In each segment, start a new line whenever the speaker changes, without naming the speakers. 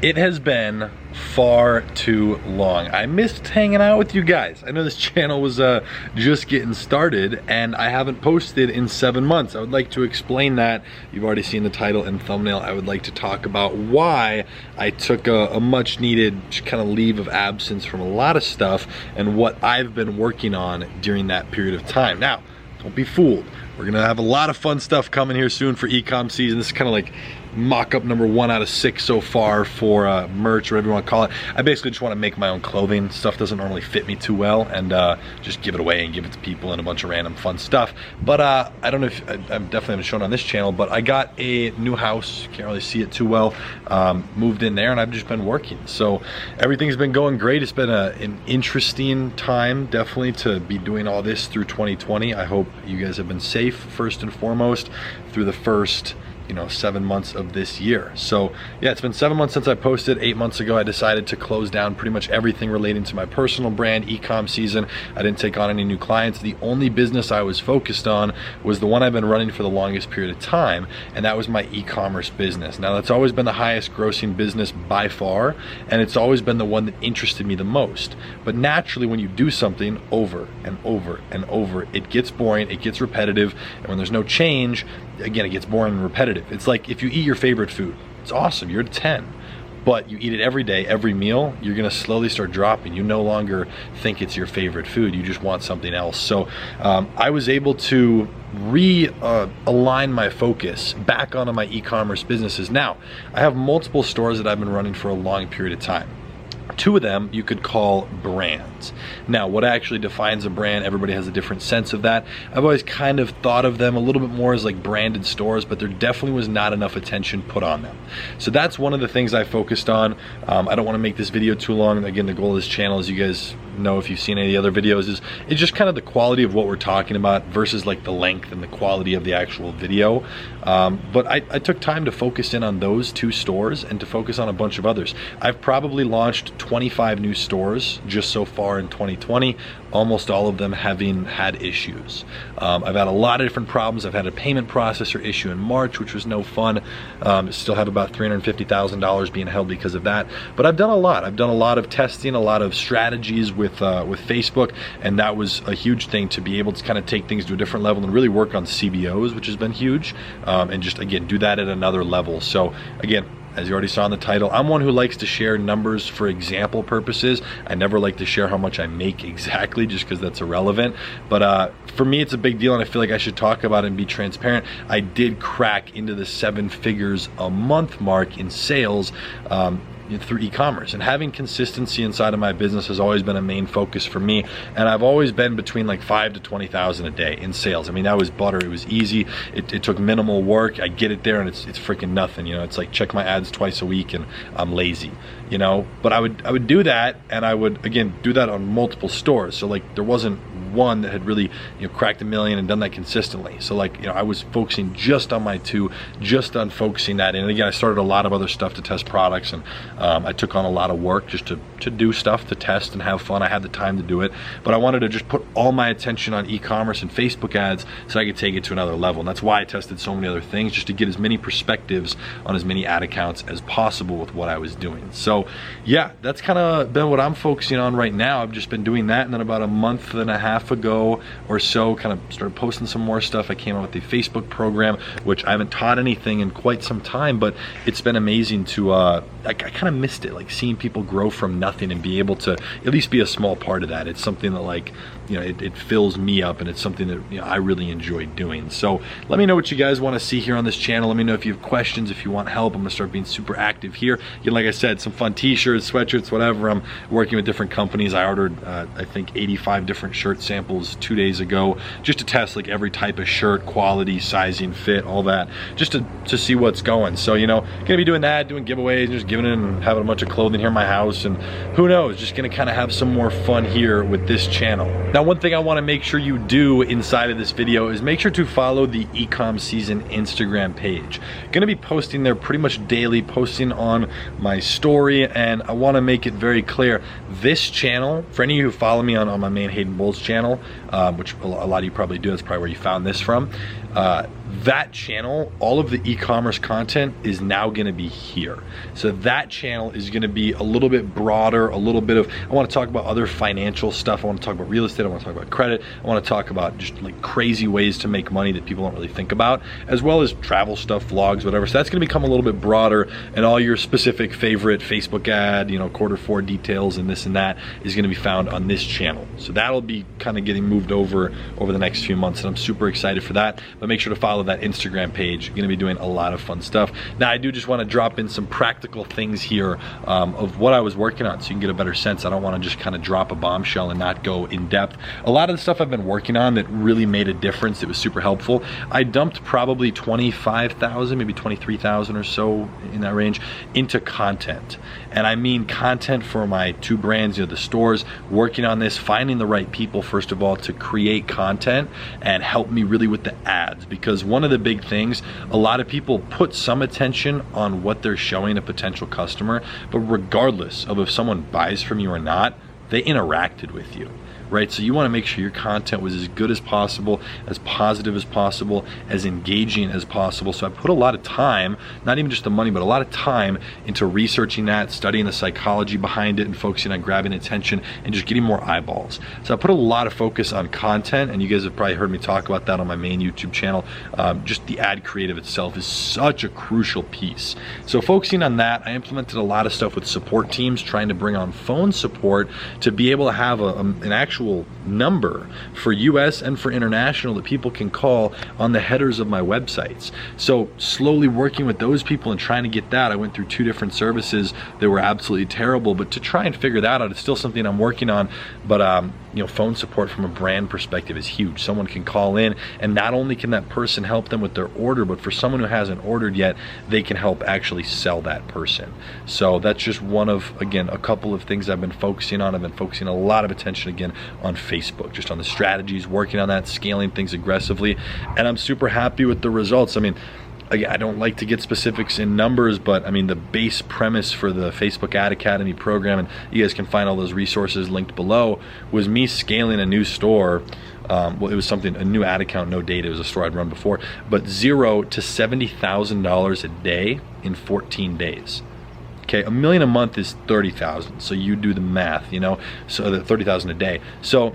It has been far too long. I missed hanging out with you guys. I know this channel was just getting started and I haven't posted in 7 months. I would like to explain that. You've already seen the title and thumbnail. I would like to talk about why I took a much needed kind of leave of absence from a lot of stuff and what I've been working on during that period of time. Now, don't be fooled. We're gonna have a lot of fun stuff coming here soon for Ecom season. This is kind of like mock-up number 1 out of 6 so far for merch, or whatever you want to call it. I basically just want to make my own clothing. Stuff doesn't normally fit me too well, and just give it away and give it to people and a bunch of random fun stuff. But I don't know if I definitely haven't shown on this channel, but I got a new house. Can't really see it too well. Moved in there and I've just been working. So everything's been going great. It's been an interesting time, definitely, to be doing all this through 2020. I hope you guys have been safe first and foremost through the first 7 months of this year. So yeah, it's been 7 months since I posted. 8 months ago I decided to close down pretty much everything relating to my personal brand, Ecom season. I didn't take on any new clients. The only business I was focused on was the one I've been running for the longest period of time, and that was my e-commerce business. Now that's always been the highest grossing business by far, and it's always been the one that interested me the most. But naturally, when you do something over and over and over, it gets boring, it gets repetitive, and when there's no change, again, it gets boring and repetitive. It's like if you eat your favorite food, it's awesome, you're at 10, but you eat it every day, every meal, you're gonna slowly start dropping. You no longer think it's your favorite food, you just want something else. So I was able to realign my focus back onto my e-commerce businesses. Now, I have multiple stores that I've been running for a long period of time. 2 of them you could call brands. Now, what actually defines a brand, everybody has a different sense of that. I've always kind of thought of them a little bit more as like branded stores, but there definitely was not enough attention put on them. So that's one of the things I focused on. I don't want to make this video too long. Again, the goal of this channel, as you guys know if you've seen any of the other videos, is it's just kind of the quality of what we're talking about versus like the length and the quality of the actual video. But I took time to focus in on those 2 stores and to focus on a bunch of others. I've probably launched 25 new stores just so far in 2020, almost all of them having had issues. I've had a lot of different problems. I've had a payment processor issue in March, which was no fun. Still have about $350,000 being held because of that. But I've done a lot. I've done a lot of testing, a lot of strategies with Facebook, and that was a huge thing, to be able to kind of take things to a different level and really work on CBOs, which has been huge, and just again do that at another level. So again, as you already saw in the title, I'm one who likes to share numbers for example purposes. I never like to share how much I make exactly, just because that's irrelevant. But for me, it's a big deal, and I feel like I should talk about it and be transparent. I did crack into the 7 figures a month mark in sales through e-commerce, and having consistency inside of my business has always been a main focus for me, and I've always been between like 5 to 20,000 a day in sales. I mean, that was butter. It was easy. It took minimal work. I get it there, and it's freaking nothing. It's like check my ads twice a week and I'm lazy, but I would do that, and I would again do that on multiple stores. So like there wasn't one that had really cracked $1 million and done that consistently. So like I was focusing just on my 2, just on focusing that in. And again, I started a lot of other stuff to test products, and I took on a lot of work just to do stuff, to test and have fun. I had the time to do it, but I wanted to just put all my attention on e-commerce and Facebook ads so I could take it to another level. And that's why I tested so many other things, just to get as many perspectives on as many ad accounts as possible with what I was doing. So yeah, that's kind of been what I'm focusing on right now. I've just been doing that, and then about a month and a half ago or so, kind of started posting some more stuff. I came out with the Facebook program, which I haven't taught anything in quite some time, but it's been amazing to I kind of missed it, like seeing people grow from nothing and be able to at least be a small part of that. It's something that like it fills me up, and it's something that I really enjoy doing. So let me know what you guys want to see here on this channel. Let me know if you have questions, if you want help. I'm gonna start being super active here. Again, like I said, some fun t-shirts, sweatshirts, whatever. I'm working with different companies. I ordered I think 85 different shirt samples 2 days ago, just to test like every type of shirt, quality, sizing, fit, all that, just to see what's going. So gonna be doing that, doing giveaways, just giving it and having a bunch of clothing here in my house, and who knows, just gonna kind of have some more fun here with this channel. Now, one thing I want to make sure you do inside of this video is make sure to follow the Ecom Season Instagram page. Gonna be posting there pretty much daily, posting on my story, and I want to make it very clear, this channel, for any of you who follow me on my main Hayden Bowles channel, which a lot of you probably do, that's probably where you found this from, that channel, all of the e-commerce content is now gonna be here. So that channel channel is gonna be a little bit broader, a little bit of, I wanna talk about other financial stuff, I wanna talk about real estate, I wanna talk about credit, I wanna talk about just like crazy ways to make money that people don't really think about, as well as travel stuff, vlogs, whatever. So that's gonna become a little bit broader, and all your specific favorite Facebook ad, you know, Q4 details and this and that is gonna be found on this channel. So that'll be kind of getting moved over the next few months, and I'm super excited for that. But make sure to follow that Instagram page. You're gonna be doing a lot of fun stuff. Now, I do just wanna drop in some practical things here of what I was working on so you can get a better sense. I don't wanna just kind of drop a bombshell and not go in depth. A lot of the stuff I've been working on that really made a difference, it was super helpful. I dumped probably 25,000, maybe 23,000 or so in that range into content. And I mean content for my two brands, you know, the stores, working on this, finding the right people, first of all, to create content and help me really with the ads. Because one of the big things, a lot of people put some attention on what they're showing a potential customer, but regardless of if someone buys from you or not, they interacted with you. Right? So you want to make sure your content was as good as possible, as positive as possible, as engaging as possible. So I put a lot of time, not even just the money, but a lot of time into researching that, studying the psychology behind it, and focusing on grabbing attention and just getting more eyeballs. So I put a lot of focus on content, and you guys have probably heard me talk about that on my main YouTube channel. Just the ad creative itself is such a crucial piece. So focusing on that, I implemented a lot of stuff with support teams, trying to bring on phone support to be able to have an actual number for US and for international that people can call on the headers of my websites. So slowly working with those people and trying to get that, I went through 2 different services that were absolutely terrible, but to try and figure that out, it's still something I'm working on. But you know, phone support from a brand perspective is huge. Someone can call in, and not only can that person help them with their order, but for someone who hasn't ordered yet, they can help actually sell that person. So that's just one of, again, a couple of things I've been focusing on. I've been focusing a lot of attention again on Facebook, just on the strategies, working on that, scaling things aggressively, and I'm super happy with the results. I mean, I don't like to get specifics in numbers, but I mean, the base premise for the Facebook Ad Academy program, and you guys can find all those resources linked below, was me scaling a new store. Well, it was something, a new ad account, no data, it was a store I'd run before, but $0 to $70,000 a day in 14 days. Okay, $1 million a month is 30,000, so you do the math, you know, so that 30,000 a day. So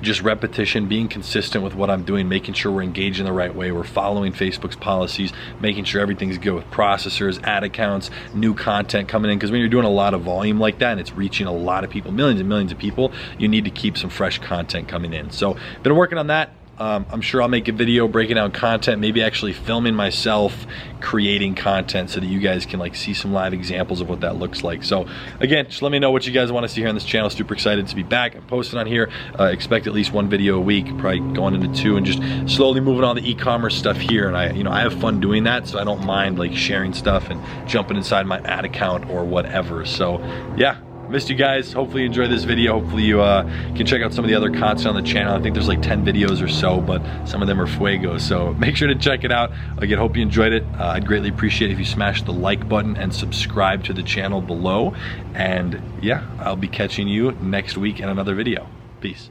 just repetition, being consistent with what I'm doing, making sure we're engaging the right way, we're following Facebook's policies, making sure everything's good with processors, ad accounts, new content coming in, because when you're doing a lot of volume like that and it's reaching a lot of people, millions and millions of people, you need to keep some fresh content coming in. So been working on that. I'm sure I'll make a video breaking down content, maybe actually filming myself creating content so that you guys can like see some live examples of what that looks like. So again, just let me know what you guys want to see here on this channel. Super excited to be back. I'm posting on here. Expect at least 1 video a week, probably going into 2, and just slowly moving on the e-commerce stuff here. And I have fun doing that, so I don't mind like sharing stuff and jumping inside my ad account or whatever. So yeah. Missed you guys. Hopefully you enjoyed this video. Hopefully you can check out some of the other content on the channel. I think there's like 10 videos or so, but some of them are fuego. So make sure to check it out. Again, hope you enjoyed it. I'd greatly appreciate it if you smash the like button and subscribe to the channel below. And yeah, I'll be catching you next week in another video. Peace.